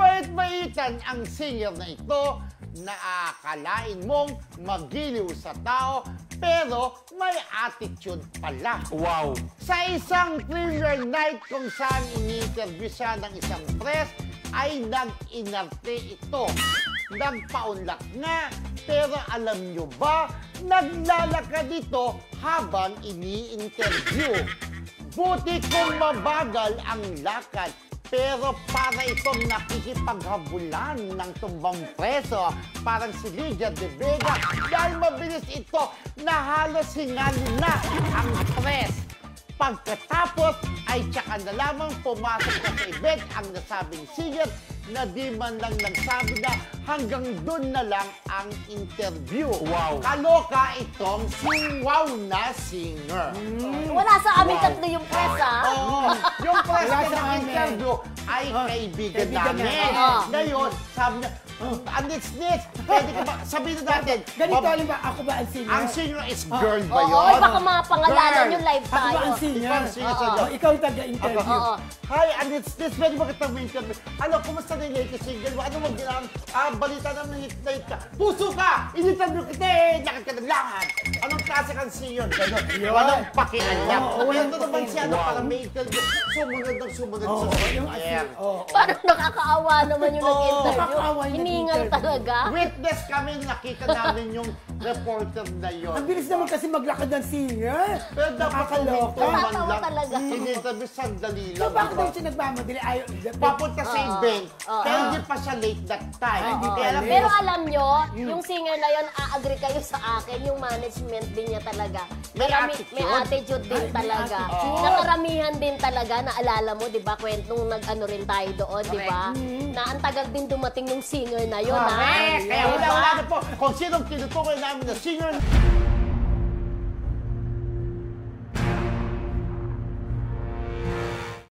Mabait-baitan ang singer na ito na aakalain mong magiliw sa tao pero may attitude pala. Wow! Sa isang thriller night kung saan ini-interview siya ng isang press ay nag-inarte ito. Nagpaunlak nga, pero alam nyo ba, naglalakad ito habang ini-interview. Buti kung mabagal ang lakad, pero para itong nakikipaghabulan ng tumbang preso, parang si Lydia De Vega, dahil mabilis ito na halos hingali na ang press. Pagkatapos ay tsaka na lamang pumasok na sa event ang nasabing singer na di man lang nagsabi na hanggang doon na lang ang interview. Wow! Kaloka itong si Wow na singer. Wala sa amin tatlo yung press, ha? Oo. Yung press Wala na sa amin. interview ay kaibigan namin. namin. Ngayon, sabi niya, anits-nits, pwede ka ba, sabihin na natin, Ganito, alam ba, ako ba ang singer? ang singer is girl ba Oo, yun? baka mapangalanan yung live Ako ba tayo. ang singer? Ikaw ang singer sa Oh, ikaw yung taga-interview. Oo. Hi, anits-nits, pwede ba kita may interview? Ano, kumusta na yung latest single mo? Ano mo ginagawa? Balita naman hit na hit ka. Puso ka! In-interview kita eh! Nakakadaglangan! Anong klase kang singer? Ganon. Walang pakialam. Oo, Kaya walang ito naman siya, pakialam. parang may interview. Sumunod ng sumunod sa yung air. Parang nakakaawa naman yung nag-interview. nakakaawa yung Hiningal nag-interview. talaga. Witness kami, nakita namin yung reporter na yun. Ang bilis naman kasi maglakad ng singer. Pero dapat Nakakaloka. kuminto man Nakakatawa lang. talaga. In-interview sandali So lang. bakit diba? daw siya nagmamadali? Ayaw, Papunta sa event. Oo. Kaya hindi pa siya late that time. Hindi pa Kaya alam late. Pero alam nyo, yung singer na yun, a-agree kayo sa akin, yung management din niya talaga. May attitude. May attitude din May talaga. attitude. Nakaramihan din talaga, naalala mo, di ba, kwentong nag-ano rin tayo doon, di ba? Na ang tagal din dumating yung singer na yun, ha? Correct. Kaya Di ba? wala na po. Kung sinong tinutukoy namin na singer